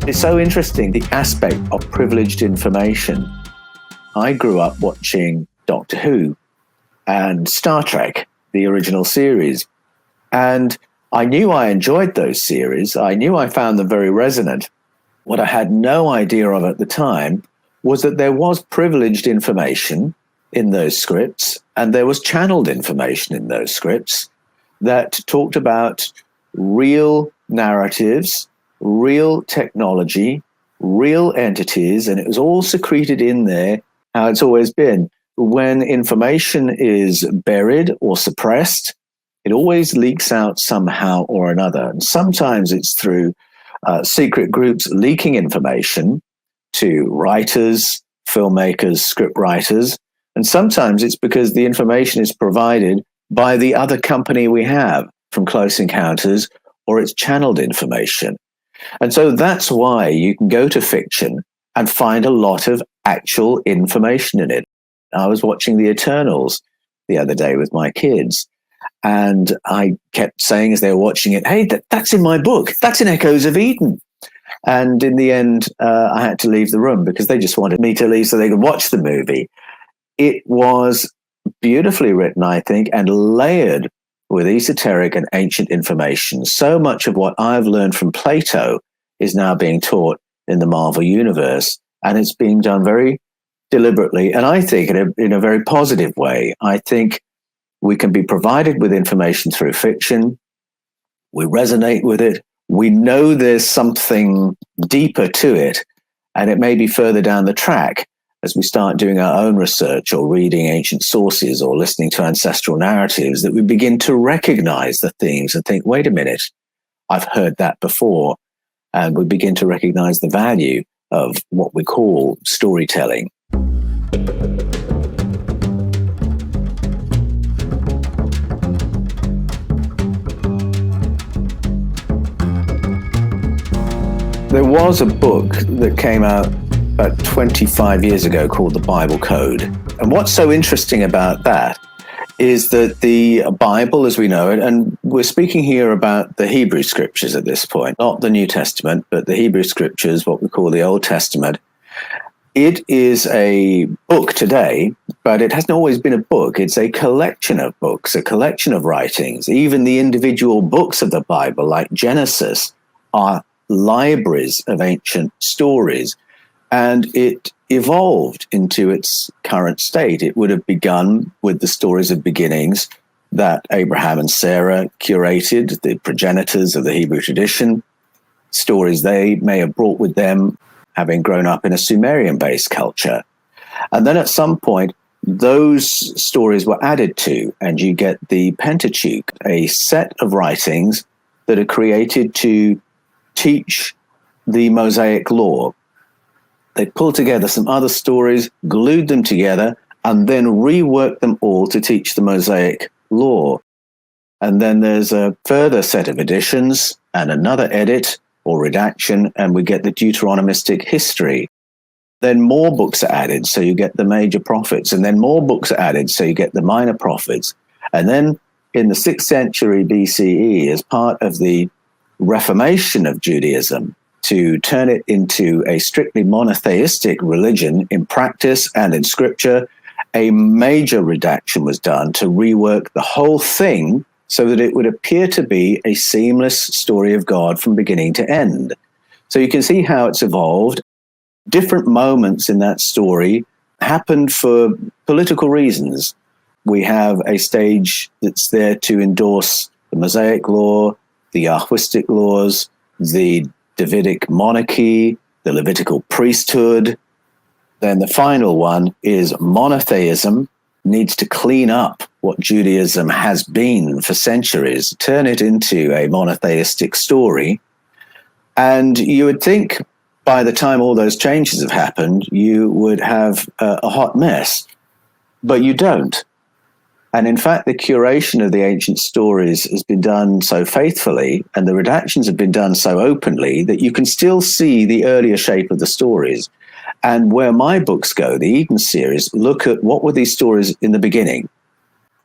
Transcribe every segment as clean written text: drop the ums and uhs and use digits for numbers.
It's so interesting, the aspect of privileged information. I grew up watching Doctor Who and Star Trek, the original series. And I knew I enjoyed those series. I knew I found them very resonant. What I had no idea of at the time was that there was privileged information in those scripts, and there was channeled information in those scripts that talked about real narratives, real technology, real entities, and it was all secreted in there, how it's always been. When information is buried or suppressed, it always leaks out somehow or another. And sometimes it's through secret groups leaking information to writers, filmmakers, script writers, and sometimes it's because the information is provided by the other company we have from Close Encounters, or it's channeled information. And so that's why you can go to fiction and find a lot of actual information in it. I was watching The Eternals the other day with my kids, and I kept saying as they were watching it, hey, that's in my book. That's in Echoes of Eden. And in the end, I had to leave the room because they just wanted me to leave so they could watch the movie. It was beautifully written, I think, and layered with esoteric and ancient information. So much of what I've learned from Plato is now being taught in the Marvel Universe, and it's being done very deliberately, and I think in a very positive way. I think we can be provided with information through fiction. We resonate with it. We know there's something deeper to it, and it may be further down the track as we start doing our own research or reading ancient sources or listening to ancestral narratives, that we begin to recognize the themes and think, wait a minute, I've heard that before. And we begin to recognize the value of what we call storytelling. There was a book that came out about 25 years ago called the Bible Code. And what's so interesting about that is that the Bible, as we know it, and we're speaking here about the Hebrew scriptures at this point, not the New Testament, but the Hebrew scriptures, what we call the Old Testament. It is a book today, but it hasn't always been a book. It's a collection of books, a collection of writings. Even the individual books of the Bible, like Genesis, are libraries of ancient stories. And it evolved into its current state. It would have begun with the stories of beginnings that Abraham and Sarah curated, the progenitors of the Hebrew tradition, stories they may have brought with them, having grown up in a Sumerian-based culture. And then at some point, those stories were added to, and you get the Pentateuch, a set of writings that are created to teach the Mosaic law. They pulled together some other stories, glued them together, and then reworked them all to teach the Mosaic law. And then there's a further set of editions and another edit or redaction, and we get the Deuteronomistic history. Then more books are added, so you get the major prophets, and then more books are added, so you get the minor prophets. And then in the 6th century BCE, as part of the Reformation of Judaism, to turn it into a strictly monotheistic religion in practice and in scripture, a major redaction was done to rework the whole thing so that it would appear to be a seamless story of God from beginning to end. So you can see how it's evolved. Different moments in that story happened for political reasons. We have a stage that's there to endorse the Mosaic law, the Yahwistic laws, the Davidic monarchy, the Levitical priesthood. Then the final one is monotheism, needs to clean up what Judaism has been for centuries, turn it into a monotheistic story. And you would think by the time all those changes have happened, you would have a hot mess, but you don't. And in fact, the curation of the ancient stories has been done so faithfully, and the redactions have been done so openly, that you can still see the earlier shape of the stories. And where my books go, the Eden series, look at what were these stories in the beginning.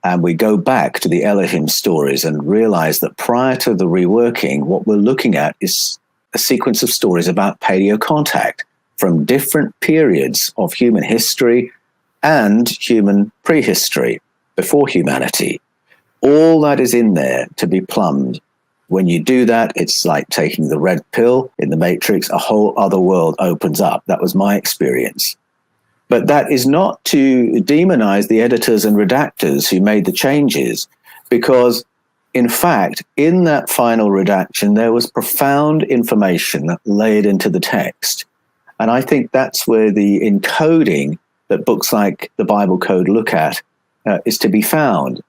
And we go back to the Elohim stories and realize that prior to the reworking, what we're looking at is a sequence of stories about paleocontact from different periods of human history and human prehistory, before humanity. All that is in there to be plumbed. When you do that, it's like taking the red pill in the Matrix. A whole other world opens up. That was my experience. But that is not to demonize the editors and redactors who made the changes, because in fact, in that final redaction, there was profound information laid into the text. And I think that's where the encoding that books like the Bible Code look at is to be found.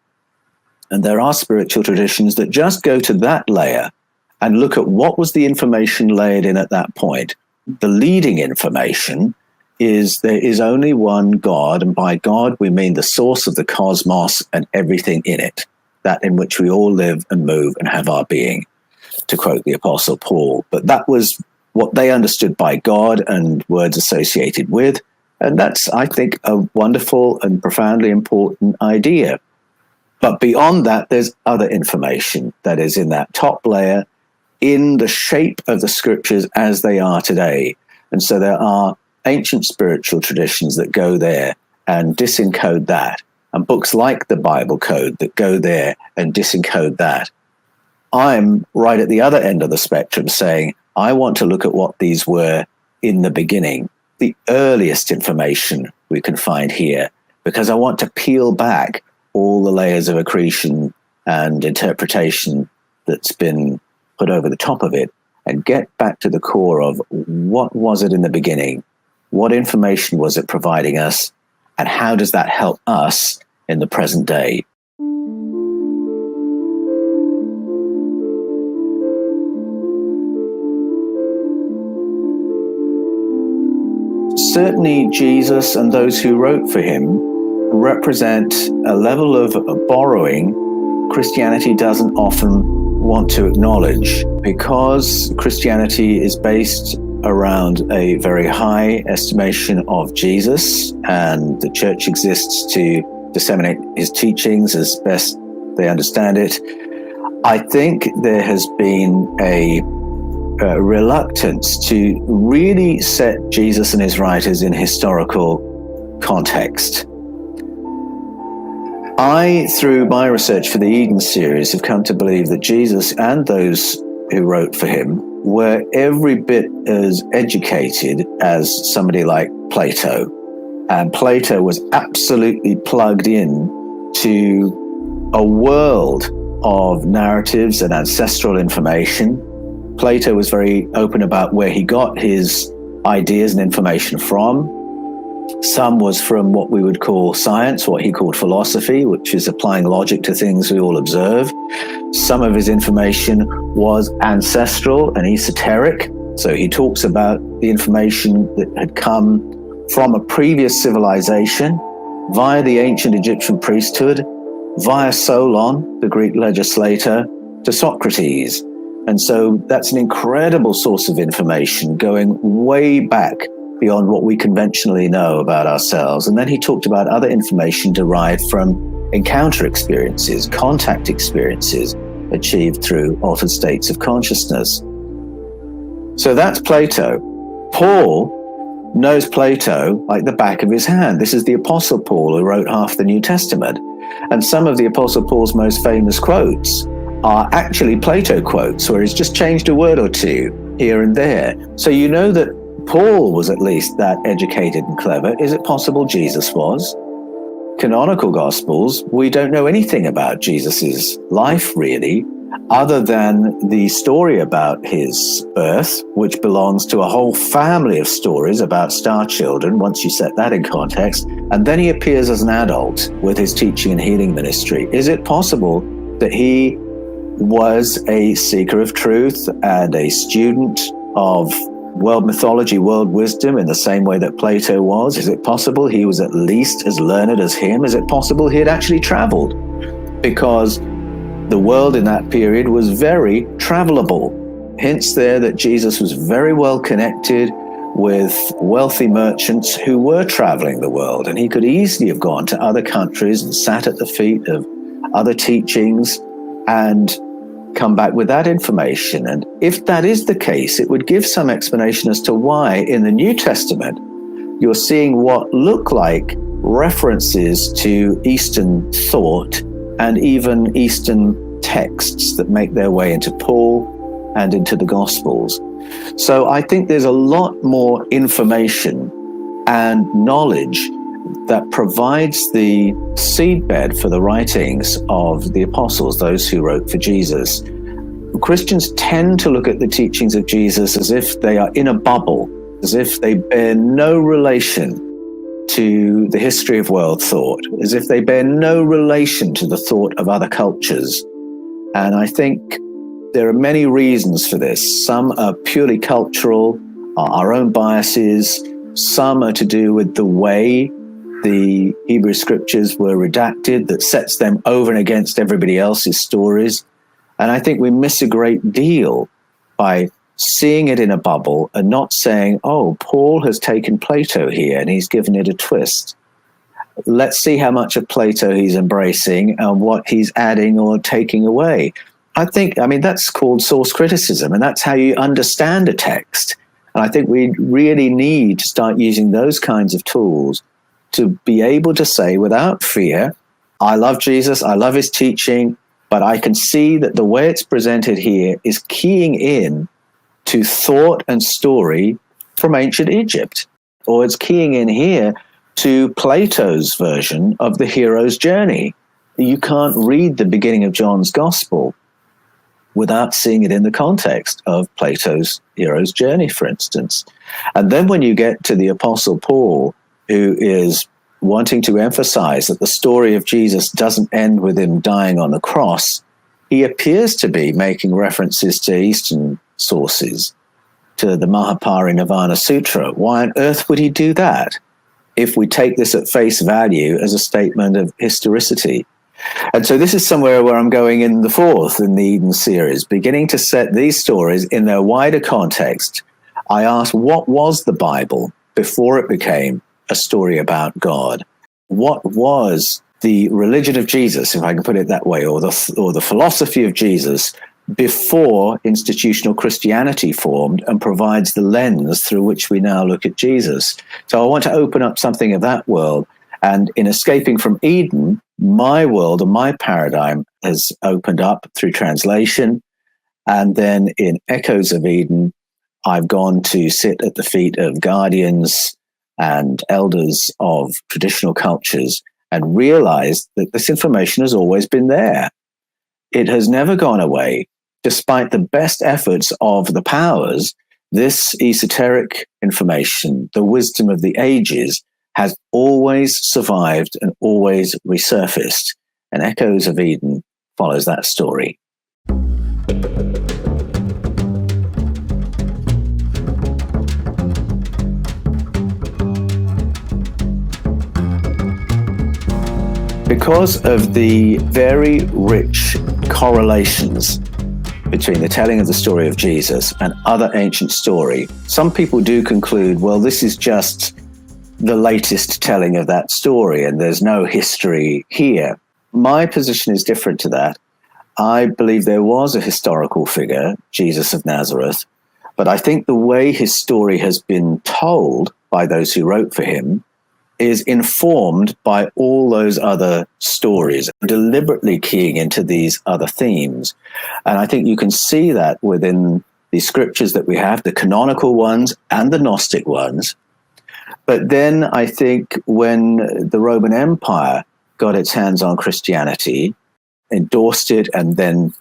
And there are spiritual traditions that just go to that layer and look at what was the information laid in at that point. The leading information is there is only one God, and by God we mean the source of the cosmos and everything in it, that in which we all live and move and have our being, to quote the Apostle Paul. But that was what they understood by God and words associated with. And that's, I think, a wonderful and profoundly important idea. But beyond that, there's other information that is in that top layer, in the shape of the scriptures as they are today. And so there are ancient spiritual traditions that go there and disencode that, and books like the Bible Code that go there and disencode that. I'm right at the other end of the spectrum saying, I want to look at what these were in the beginning, the earliest information we can find here, because I want to peel back all the layers of accretion and interpretation that's been put over the top of it and get back to the core of what was it in the beginning, what information was it providing us, and how does that help us in the present day. Certainly Jesus and those who wrote for him represent a level of borrowing Christianity doesn't often want to acknowledge, because Christianity is based around a very high estimation of Jesus, and the church exists to disseminate his teachings as best they understand it. I think there has been a reluctance to really set Jesus and his writers in historical context. I, through my research for the Eden series, have come to believe that Jesus and those who wrote for him were every bit as educated as somebody like Plato. And Plato was absolutely plugged in to a world of narratives and ancestral information. Plato was very open about where he got his ideas and information from. Some was from what we would call science, what he called philosophy, which is applying logic to things we all observe. Some of his information was ancestral and esoteric. So he talks about the information that had come from a previous civilization via the ancient Egyptian priesthood, via Solon, the Greek legislator, to Socrates. And so that's an incredible source of information going way back beyond what we conventionally know about ourselves. And then he talked about other information derived from encounter experiences, contact experiences achieved through altered states of consciousness. So that's Plato. Paul knows Plato like the back of his hand. This is the Apostle Paul who wrote half the New Testament. And some of the Apostle Paul's most famous quotes are actually Plato quotes, where he's just changed a word or two here and there. So you know that Paul was at least that educated and clever. Is it possible Jesus was? Canonical Gospels, we don't know anything about Jesus's life, really, other than the story about his birth, which belongs to a whole family of stories about star children, once you set that in context. And then he appears as an adult with his teaching and healing ministry. Is it possible that he was a seeker of truth and a student of world mythology, world wisdom in the same way that Plato was? Is it possible he was at least as learned as him? Is it possible he had actually traveled? Because the world in that period was very travelable. Hints there that Jesus was very well connected with wealthy merchants who were traveling the world, and he could easily have gone to other countries and sat at the feet of other teachings and come back with that information. And if that is the case, it would give some explanation as to why in the New Testament you're seeing what look like references to Eastern thought and even Eastern texts that make their way into Paul and into the Gospels. So I think there's a lot more information and knowledge that provides the seedbed for the writings of the apostles, those who wrote for Jesus. Christians tend to look at the teachings of Jesus as if they are in a bubble, as if they bear no relation to the history of world thought, as if they bear no relation to the thought of other cultures. And I think there are many reasons for this. Some are purely cultural, our own biases. Some are to do with the way the Hebrew scriptures were redacted that sets them over and against everybody else's stories. And I think we miss a great deal by seeing it in a bubble and not saying, oh, Paul has taken Plato here and he's given it a twist. Let's see how much of Plato he's embracing and what he's adding or taking away. I mean, that's called source criticism, and that's how you understand a text. And I think we really need to start using those kinds of tools to be able to say without fear, I love Jesus, I love his teaching, but I can see that the way it's presented here is keying in to thought and story from ancient Egypt, or it's keying in here to Plato's version of the hero's journey. You can't read the beginning of John's Gospel without seeing it in the context of Plato's hero's journey, for instance. And then when you get to the Apostle Paul, who is wanting to emphasize that the story of Jesus doesn't end with him dying on the cross, he appears to be making references to Eastern sources, to the Mahaparinirvana Sutra. Why on earth would he do that if we take this at face value as a statement of historicity? And so this is somewhere where I'm going in the fourth in the Eden series, beginning to set these stories in their wider context. I asked, what was the Bible before it became a story about God? What was the religion of Jesus, if I can put it that way, or the philosophy of Jesus before institutional Christianity formed and provides the lens through which we now look at Jesus? So I want to open up something of that world. And in escaping from Eden, my world and my paradigm has opened up through translation. And then in Echoes of Eden, I've gone to sit at the feet of guardians and elders of traditional cultures and realized that this information has always been there. It has never gone away. Despite the best efforts of the powers, this esoteric information, the wisdom of the ages, has always survived and always resurfaced. And Echoes of Eden follows that story. Because of the very rich correlations between the telling of the story of Jesus and other ancient story, some people do conclude, well, this is just the latest telling of that story and there's no history here. My position is different to that. I believe there was a historical figure, Jesus of Nazareth, but I think the way his story has been told by those who wrote for him is informed by all those other stories, deliberately keying into these other themes. And I think you can see that within the scriptures that we have, the canonical ones and the Gnostic ones. But then I think when the Roman Empire got its hands on Christianity, endorsed it, and then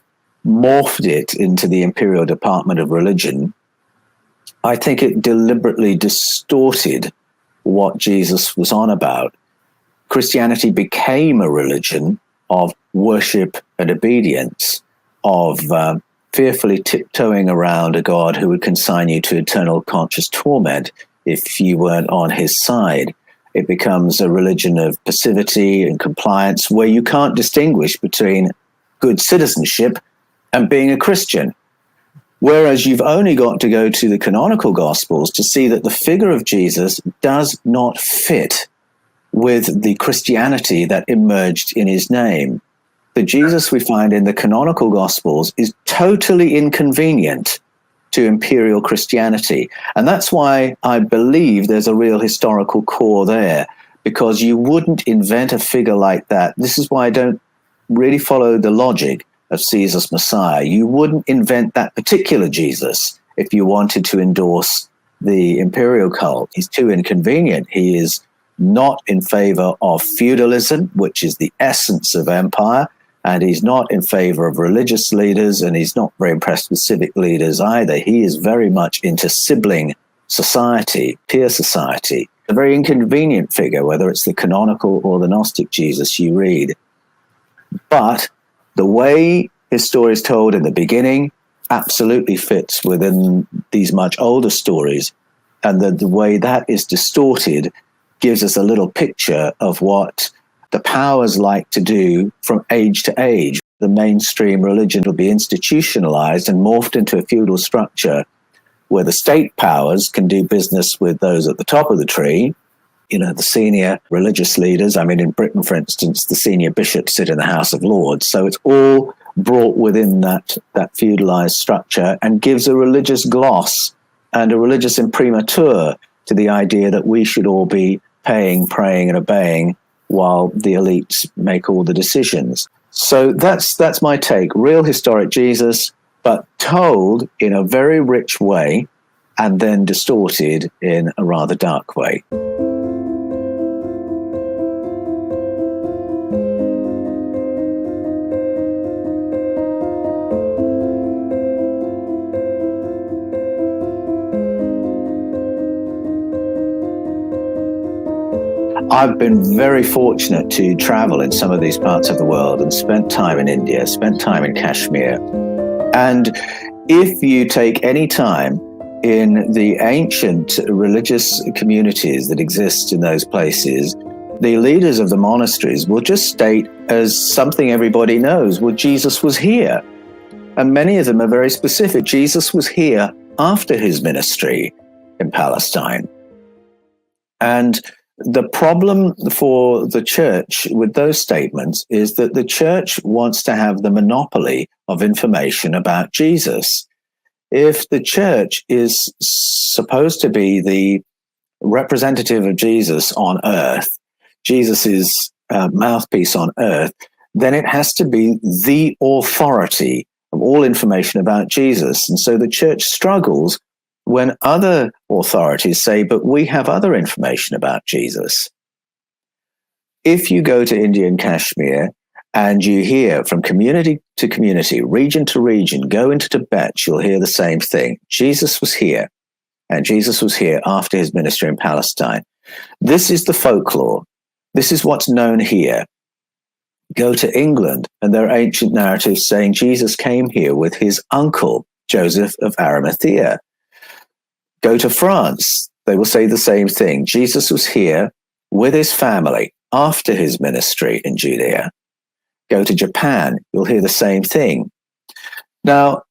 morphed it into the Imperial Department of Religion, I think it deliberately distorted what Jesus was on about. Christianity became a religion of worship and obedience, of fearfully tiptoeing around a God who would consign you to eternal conscious torment if you weren't on his side. It becomes a religion of passivity and compliance where you can't distinguish between good citizenship and being a Christian. Whereas you've only got to go to the canonical Gospels to see that the figure of Jesus does not fit with the Christianity that emerged in his name. The Jesus we find in the canonical Gospels is totally inconvenient to Imperial Christianity. And that's why I believe there's a real historical core there, because you wouldn't invent a figure like that. This is why I don't really follow the logic of Caesar's Messiah. You wouldn't invent that particular Jesus if you wanted to endorse the imperial cult. He's too inconvenient. He is not in favor of feudalism, which is the essence of empire, and he's not in favor of religious leaders, and he's not very impressed with civic leaders either. He is very much into sibling society, peer society. A very inconvenient figure, whether it's the canonical or the Gnostic Jesus you read. But the way his story is told in the beginning absolutely fits within these much older stories, and the way that is distorted gives us a little picture of what the powers like to do from age to age. The mainstream religion will be institutionalized and morphed into a feudal structure where the state powers can do business with those at the top of the tree, the senior religious leaders. I mean, in Britain, for instance, the senior bishops sit in the House of Lords. So it's all brought within that feudalized structure and gives a religious gloss and a religious imprimatur to the idea that we should all be paying, praying, and obeying while the elites make all the decisions. So that's my take. Real historic Jesus, but told in a very rich way and then distorted in a rather dark way. I've been very fortunate to travel in some of these parts of the world and spent time in India, spent time in Kashmir. And if you take any time in the ancient religious communities that exist in those places, the leaders of the monasteries will just state as something everybody knows, well, Jesus was here. And many of them are very specific. Jesus was here after his ministry in Palestine. And the problem for the church with those statements is that the church wants to have the monopoly of information about Jesus. If the church is supposed to be the representative of Jesus on earth, Jesus' mouthpiece on earth, then it has to be the authority of all information about Jesus. And so the church struggles when other authorities say, but we have other information about Jesus. If you go to India and Kashmir and you hear from community to community, region to region, go into Tibet, you'll hear the same thing. Jesus was here, and Jesus was here after his ministry in Palestine. This is the folklore. This is what's known here. Go to England, and there are ancient narratives saying Jesus came here with his uncle, Joseph of Arimathea. Go to France, they will say the same thing. Jesus was here with his family after his ministry in Judea. Go to Japan, you'll hear the same thing. Now,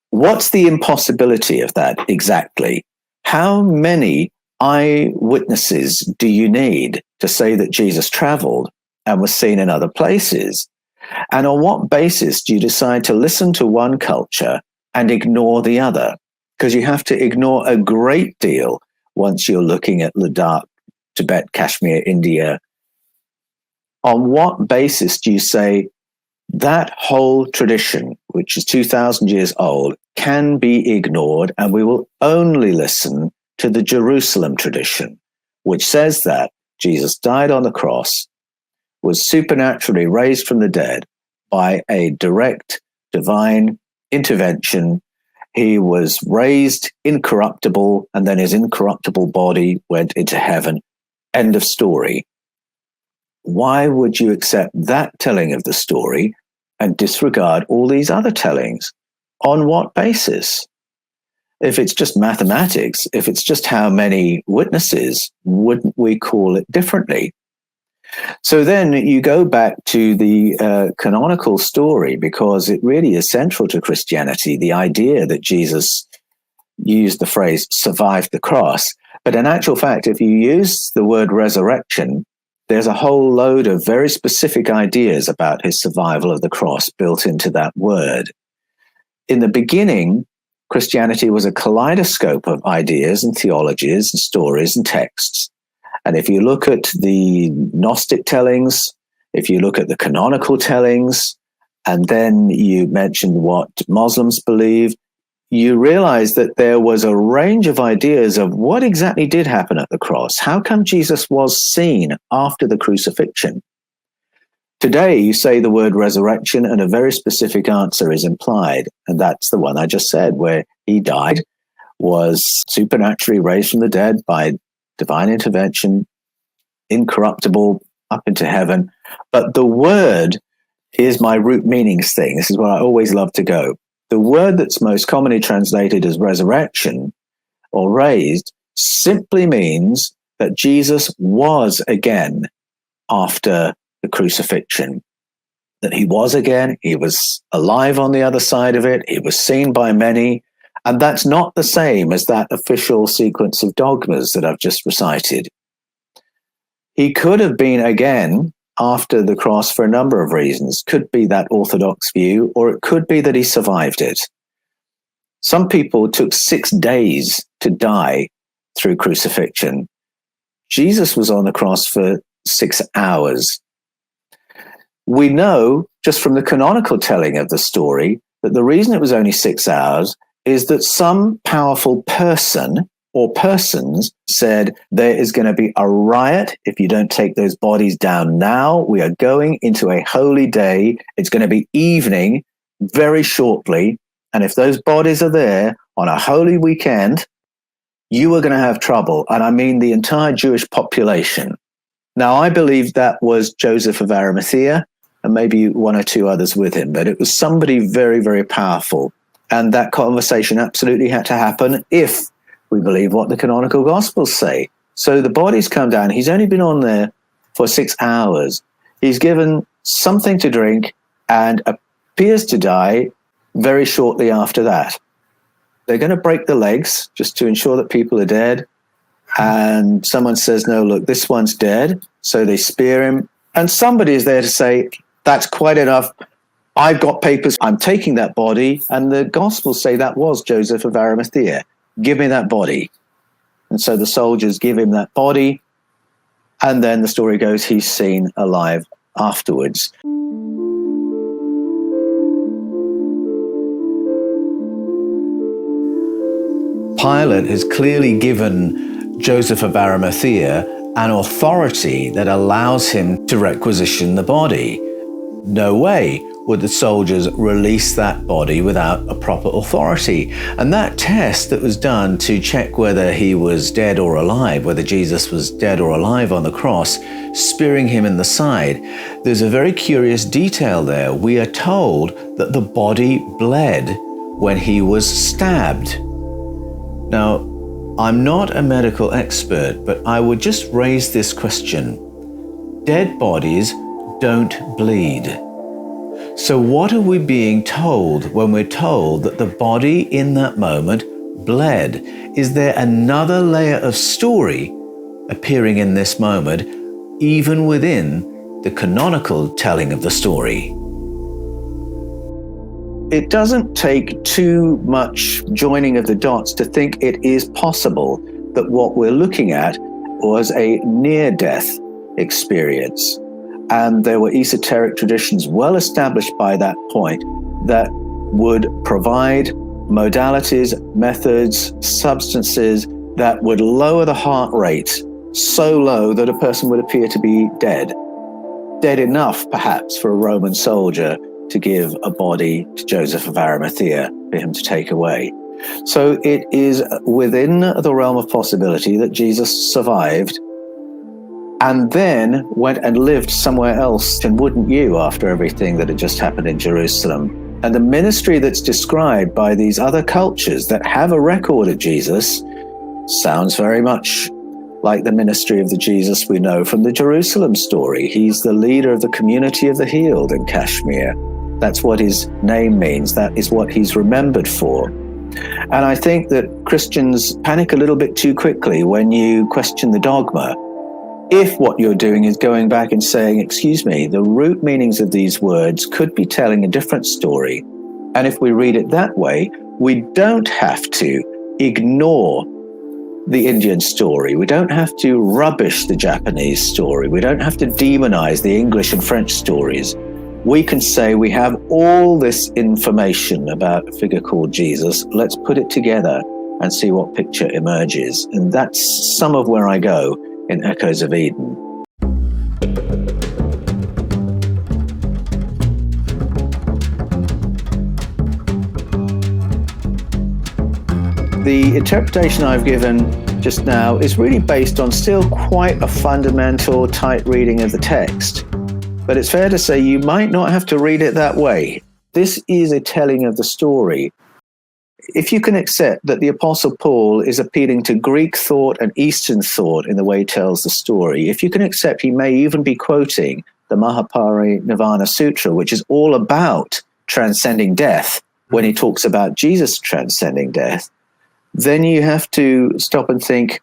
what's the impossibility of that exactly? How many eyewitnesses do you need to say that Jesus traveled and was seen in other places? And on what basis do you decide to listen to one culture and ignore the other? Because you have to ignore a great deal once you're looking at Ladakh, Tibet, Kashmir, India. On what basis do you say that whole tradition, which is 2,000 years old, can be ignored, and we will only listen to the Jerusalem tradition, which says that Jesus died on the cross, was supernaturally raised from the dead by a direct divine intervention. He was raised incorruptible, and then his incorruptible body went into heaven. End of story. Why would you accept that telling of the story and disregard all these other tellings? On what basis? If it's just mathematics, if it's just how many witnesses, wouldn't we call it differently? So then you go back to the canonical story, because it really is central to Christianity, the idea that Jesus used the phrase survived the cross. But in actual fact, if you use the word resurrection, there's a whole load of very specific ideas about his survival of the cross built into that word. In the beginning, Christianity was a kaleidoscope of ideas and theologies and stories and texts. And if you look at the Gnostic tellings, if you look at the canonical tellings, and then you mentioned what Muslims believed, you realize that there was a range of ideas of what exactly did happen at the cross. How come Jesus was seen after the crucifixion? Today, you say the word resurrection, and a very specific answer is implied. And that's the one I just said, where he died, was supernaturally raised from the dead by divine intervention, incorruptible, up into heaven. But the word is my root meanings thing. This is where I always love to go. The word that's most commonly translated as resurrection or raised simply means that Jesus was again after the crucifixion, that he was again, he was alive on the other side of it, he was seen by many, and that's not the same as that official sequence of dogmas that I've just recited. He could have been again after the cross for a number of reasons. Could be that orthodox view, or it could be that he survived it. Some people took 6 days to die through crucifixion. Jesus was on the cross for 6 hours. We know just from the canonical telling of the story that the reason it was only 6 hours is that some powerful person or persons said, there is going to be a riot if you don't take those bodies down now. We are going into a holy day. It's going to be evening very shortly. And if those bodies are there on a holy weekend, you are going to have trouble. And I mean the entire Jewish population. Now, I believe that was Joseph of Arimathea and maybe one or two others with him, but it was somebody very, very powerful. And that conversation absolutely had to happen if we believe what the canonical Gospels say. So the bodies come down. He's only been on there for 6 hours. He's given something to drink and appears to die very shortly after that. They're going to break the legs just to ensure that people are dead. And someone says, no, look, this one's dead. So they spear him. And somebody is there to say, that's quite enough. I've got papers. I'm taking that body. And the Gospels say that was Joseph of Arimathea. Give me that body. And so the soldiers give him that body. And then the story goes, he's seen alive afterwards. Pilate has clearly given Joseph of Arimathea an authority that allows him to requisition the body. No way would the soldiers release that body without a proper authority. And that test that was done to check whether he was dead or alive, whether Jesus was dead or alive on the cross, spearing him in the side, there's a very curious detail there. We are told that the body bled when he was stabbed. Now, I'm not a medical expert, but I would just raise this question. Dead bodies don't bleed. So what are we being told when we're told that the body in that moment bled? Is there another layer of story appearing in this moment, even within the canonical telling of the story? It doesn't take too much joining of the dots to think it is possible that what we're looking at was a near-death experience. And there were esoteric traditions well established by that point that would provide modalities, methods, substances that would lower the heart rate so low that a person would appear to be dead. Dead enough, perhaps, for a Roman soldier to give a body to Joseph of Arimathea for him to take away. So it is within the realm of possibility that Jesus survived and then went and lived somewhere else. And wouldn't you, after everything that had just happened in Jerusalem? And the ministry that's described by these other cultures that have a record of Jesus sounds very much like the ministry of the Jesus we know from the Jerusalem story. He's the leader of the community of the healed in Kashmir. That's what his name means. That is what he's remembered for. And I think that Christians panic a little bit too quickly when you question the dogma. If what you're doing is going back and saying, excuse me, the root meanings of these words could be telling a different story. And if we read it that way, we don't have to ignore the Indian story. We don't have to rubbish the Japanese story. We don't have to demonize the English and French stories. We can say we have all this information about a figure called Jesus. Let's put it together and see what picture emerges. And that's some of where I go in Echoes of Eden. The interpretation I've given just now is really based on still quite a fundamental, tight reading of the text. But it's fair to say you might not have to read it that way. This is a telling of the story. If you can accept that the Apostle Paul is appealing to Greek thought and Eastern thought in the way he tells the story, if you can accept he may even be quoting the Mahaparinirvana Sutra, which is all about transcending death, when he talks about Jesus transcending death, then you have to stop and think,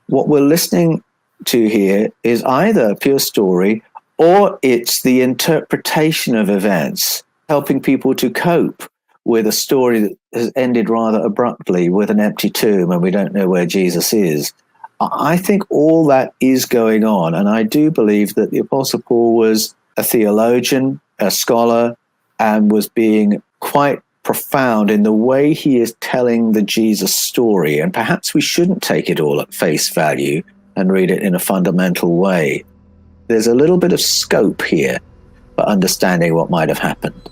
what we're listening to here is either a pure story or it's the interpretation of events, helping people to cope with a story that has ended rather abruptly with an empty tomb and we don't know where Jesus is. I think all that is going on, and I do believe that the Apostle Paul was a theologian, a scholar, and was being quite profound in the way he is telling the Jesus story. And perhaps we shouldn't take it all at face value and read it in a fundamental way. There's a little bit of scope here for understanding what might have happened.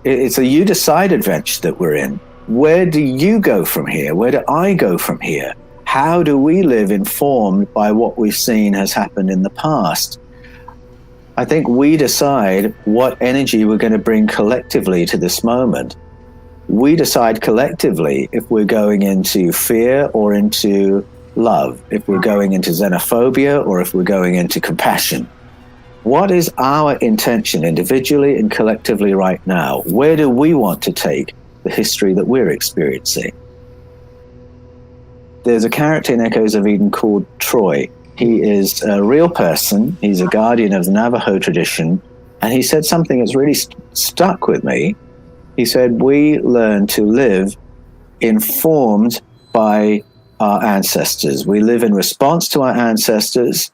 It's a you decide adventure that we're in. Where do you go from here? Where do I go from here? How do we live informed by what we've seen has happened in the past? I think we decide what energy we're going to bring collectively to this moment. We decide collectively if we're going into fear or into love, if we're going into xenophobia or if we're going into compassion. What is our intention individually and collectively right now? Where do we want to take the history that we're experiencing? There's a character in Echoes of Eden called Troy. He is a real person. He's a guardian of the Navajo tradition. And he said something that's really stuck with me. He said, we learn to live informed by our ancestors. We live in response to our ancestors.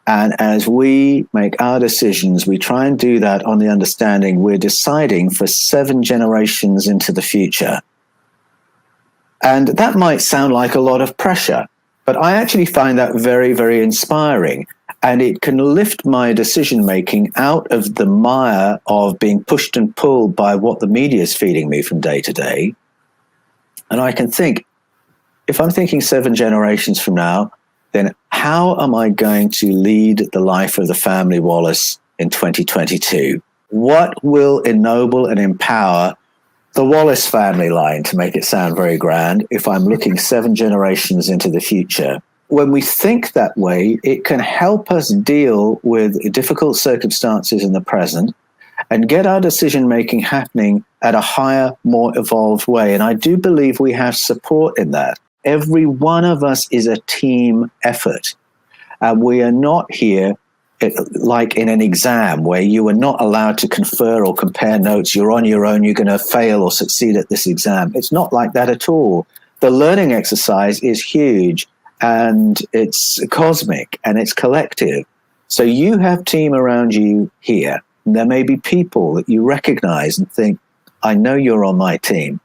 And as we make our decisions, we try and do that on the understanding we're deciding for 7 generations into the future. And that might sound like a lot of pressure, but I actually find that very, very inspiring. And it can lift my decision-making out of the mire of being pushed and pulled by what the media is feeding me from day to day. And I can think, if I'm thinking 7 generations from now, then how am I going to lead the life of the family Wallis in 2022? What will ennoble and empower the Wallis family line, to make it sound very grand, if I'm looking 7 generations into the future? When we think that way, it can help us deal with difficult circumstances in the present and get our decision-making happening at a higher, more evolved way. And I do believe we have support in that. Every one of us is a team effort. And we are not here like in an exam where you are not allowed to confer or compare notes. You're on your own. You're going to fail or succeed at this exam. It's not like that at all. The learning exercise is huge and it's cosmic and it's collective. So you have team around you here. And there may be people that you recognize and think, I know you're on my team.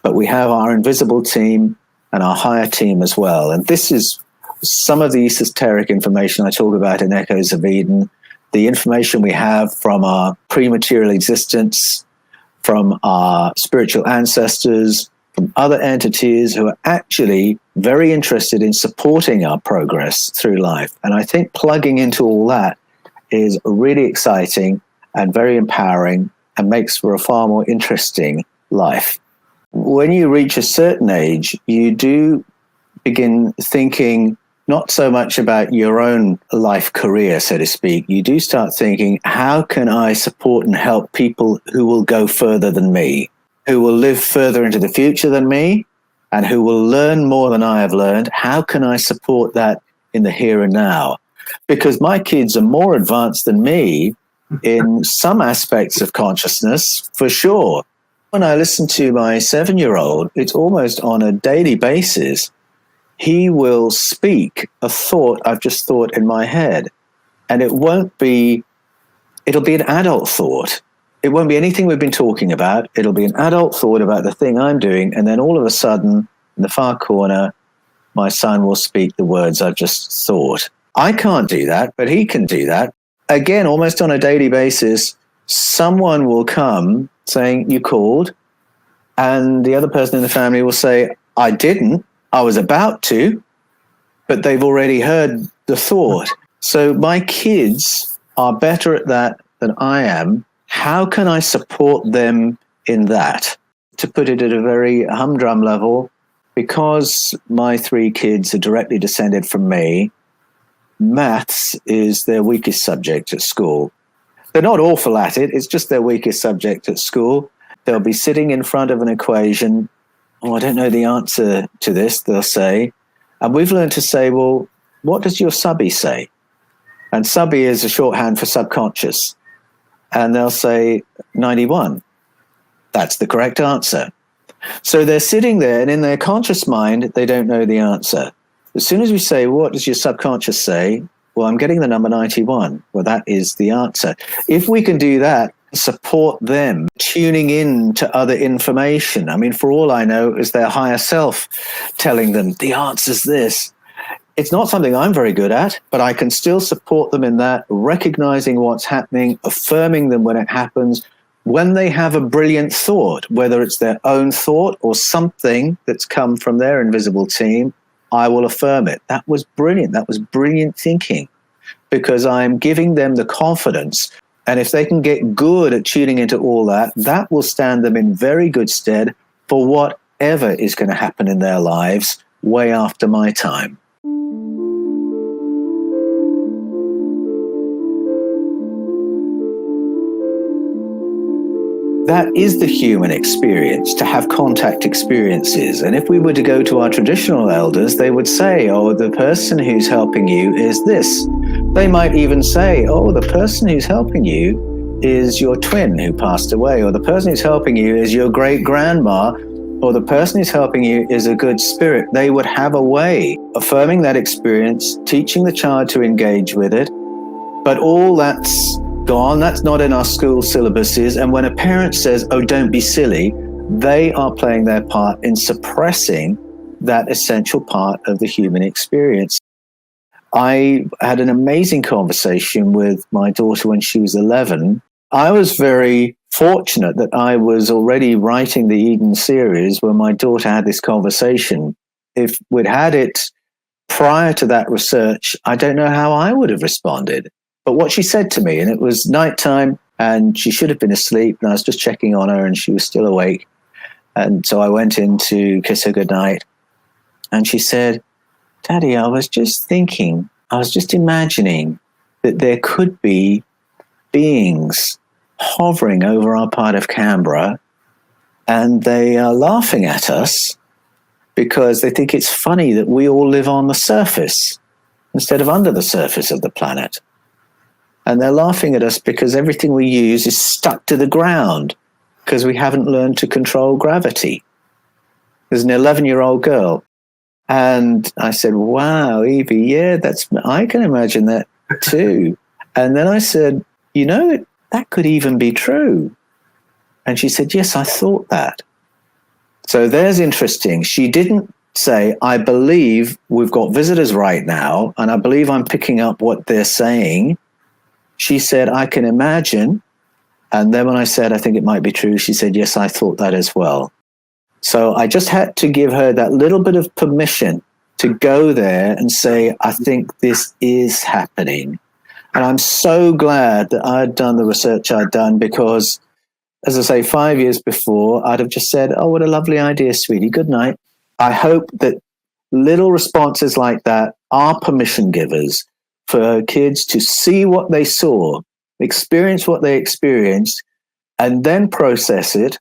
But we have our invisible team and our higher team as well. And this is some of the esoteric information I talk about in Echoes of Eden, the information we have from our pre-material existence, from our spiritual ancestors, from other entities who are actually very interested in supporting our progress through life. And I think plugging into all that is really exciting and very empowering and makes for a far more interesting life. When you reach a certain age, you do begin thinking not so much about your own life career, so to speak. You do start thinking, how can I support and help people who will go further than me, who will live further into the future than me, and who will learn more than I have learned? How can I support that in the here and now? Because my kids are more advanced than me in some aspects of consciousness, for sure. When I listen to my 7-year-old, it's almost on a daily basis. He will speak a thought I've just thought in my head, and it'll be an adult thought. It won't be anything we've been talking about. It'll be an adult thought about the thing I'm doing, and then all of a sudden, in the far corner, my son will speak the words I've just thought. I can't do that, but he can do that. Again, almost on a daily basis, someone will come saying, you called, and the other person in the family will say, I didn't, I was about to, but they've already heard the thought. So my kids are better at that than I am. How can I support them in that? To put it at a very humdrum level, because my 3 kids are directly descended from me, maths is their weakest subject at school. They're not awful at it, it's just their weakest subject at school. They'll be sitting in front of an equation. Oh, I don't know the answer to this, they'll say. And we've learned to say, well, what does your subby say? And subby is a shorthand for subconscious. And they'll say 91. That's the correct answer. So they're sitting there, and in their conscious mind, they don't know the answer. As soon as we say, what does your subconscious say? Well, I'm getting the number 91. Well, that is the answer. If we can do that, support them tuning in to other information. I mean, for all I know, is their higher self telling them the answer's this. It's not something I'm very good at, but I can still support them in that, recognizing what's happening, affirming them when it happens. When they have a brilliant thought, whether it's their own thought or something that's come from their invisible team, I will affirm it. That was brilliant. That was brilliant thinking, because I'm giving them the confidence. And if they can get good at tuning into all that, that will stand them in very good stead for whatever is going to happen in their lives way after my time. That is the human experience, to have contact experiences. And if we were to go to our traditional elders, they would say, oh, the person who's helping you is this. They might even say, oh, the person who's helping you is your twin who passed away, or the person who's helping you is your great-grandma, or the person who's helping you is a good spirit. They would have a way of affirming that experience, teaching the child to engage with it, but all that's gone. That's not in our school syllabuses. And when a parent says, oh, don't be silly, they are playing their part in suppressing that essential part of the human experience. I had an amazing conversation with my daughter when she was 11. I was very fortunate that I was already writing the Eden series when my daughter had this conversation. If we'd had it prior to that research, I don't know how I would have responded. But what she said to me, and it was nighttime, and she should have been asleep, and I was just checking on her, and she was still awake. And so I went in to kiss her goodnight, and she said, Daddy, I was just imagining that there could be beings hovering over our part of Canberra, and they are laughing at us because they think it's funny that we all live on the surface instead of under the surface of the planet. And they're laughing at us because everything we use is stuck to the ground because we haven't learned to control gravity. There's an 11-year-old girl. And I said, wow, Evie, yeah, I can imagine that too. And then I said, you know, that could even be true. And she said, yes, I thought that. So there's interesting. She didn't say, I believe we've got visitors right now, and I believe I'm picking up what they're saying. She said, I can imagine. And then when I said, I think it might be true, she said, yes, I thought that as well. So I just had to give her that little bit of permission to go there and say, I think this is happening. And I'm so glad that I'd done the research I'd done, because, as I say, 5 years before, I'd have just said, oh, what a lovely idea, sweetie. Good night. I hope that little responses like that are permission givers for kids to see what they saw, experience what they experienced, and then process it,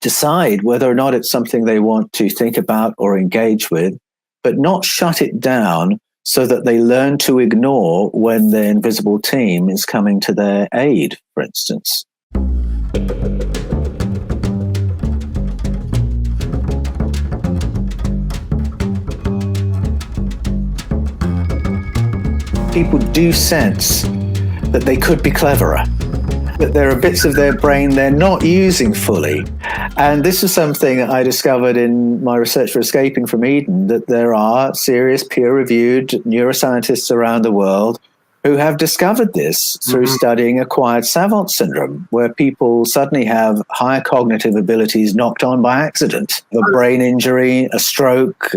decide whether or not it's something they want to think about or engage with, but not shut it down so that they learn to ignore when the invisible team is coming to their aid, for instance. People do sense that they could be cleverer, that there are bits of their brain they're not using fully. And this is something I discovered in my research for Escaping from Eden, that there are serious peer-reviewed neuroscientists around the world who have discovered this through studying acquired savant syndrome, where people suddenly have higher cognitive abilities knocked on by accident. A brain injury, a stroke,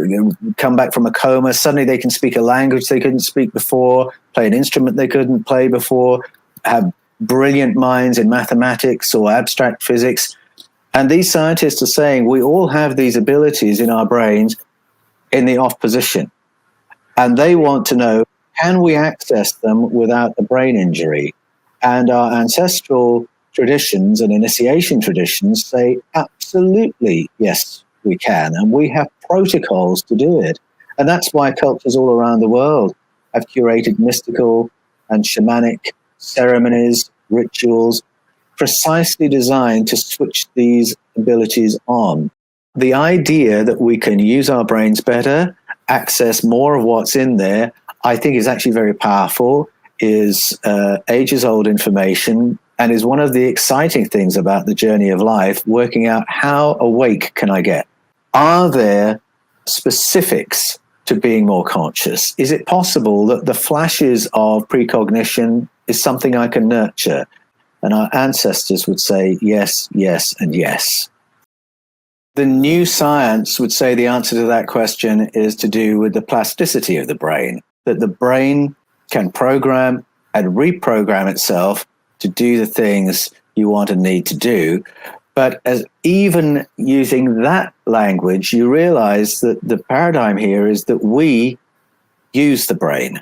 come back from a coma, suddenly they can speak a language they couldn't speak before, play an instrument they couldn't play before, have brilliant minds in mathematics or abstract physics. And these scientists are saying we all have these abilities in our brains in the off position. And they want to know, can we access them without a brain injury? And our ancestral traditions and initiation traditions say, absolutely, yes, we can. And we have protocols to do it. And that's why cultures all around the world have curated mystical and shamanic ceremonies, rituals, precisely designed to switch these abilities on. The idea that we can use our brains better, access more of what's in there, I think is actually very powerful, is ages-old information, and is one of the exciting things about the journey of life, working out how awake can I get? Are there specifics to being more conscious? Is it possible that the flashes of precognition is something I can nurture? And our ancestors would say yes, yes, and yes. The new science would say the answer to that question is to do with the plasticity of the brain, that the brain can program and reprogram itself to do the things you want and need to do. But as even using that language, you realize that the paradigm here is that we use the brain.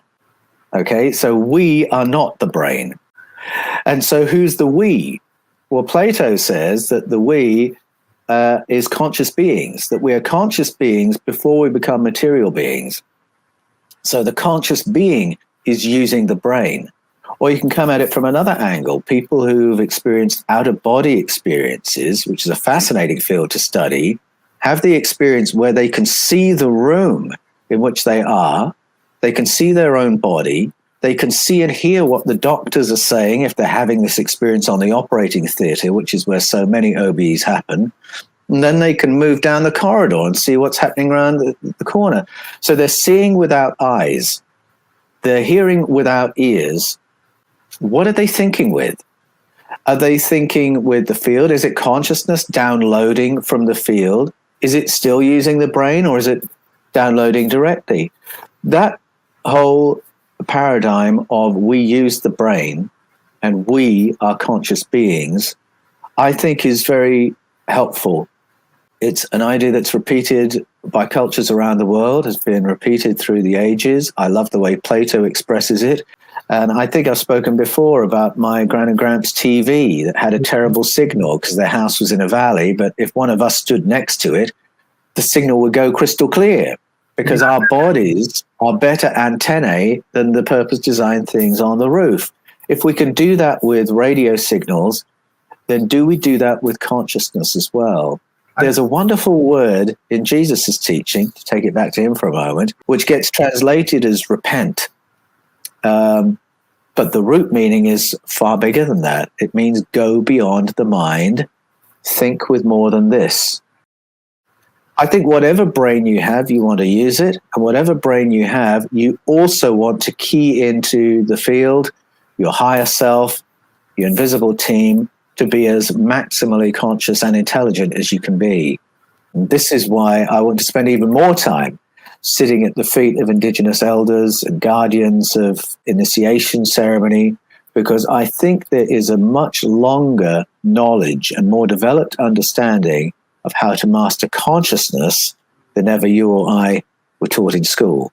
Okay, so we are not the brain. And so who's the we? Well, Plato says that the we is conscious beings, that we are conscious beings before we become material beings. So the conscious being is using the brain. Or you can come at it from another angle. People who've experienced out-of-body experiences, which is a fascinating field to study, have the experience where they can see the room in which they are, they can see their own body, they can see and hear what the doctors are saying if they're having this experience on the operating theatre, which is where so many OBs happen. And then they can move down the corridor and see what's happening around the corner. So they're seeing without eyes. They're hearing without ears. What are they thinking with? Are they thinking with the field? Is it consciousness downloading from the field? Is it still using the brain, or is it downloading directly? That whole paradigm of we use the brain and we are conscious beings, I think is very helpful. It's an idea that's repeated by cultures around the world, has been repeated through the ages. I love the way Plato expresses it. And I think I've spoken before about my Gran and Gramps TV that had a terrible signal because their house was in a valley. But if one of us stood next to it, the signal would go crystal clear because our bodies are better antennae than the purpose-designed things on the roof. If we can do that with radio signals, then do we do that with consciousness as well? There's a wonderful word in Jesus' teaching, to take it back to him for a moment, which gets translated as repent. But the root meaning is far bigger than that. It means go beyond the mind, think with more than this. I think whatever brain you have, you want to use it. And whatever brain you have, you also want to key into the field, your higher self, your invisible team, to be as maximally conscious and intelligent as you can be. And this is why I want to spend even more time sitting at the feet of Indigenous elders and guardians of initiation ceremony, because I think there is a much longer knowledge and more developed understanding of how to master consciousness than ever you or I were taught in school.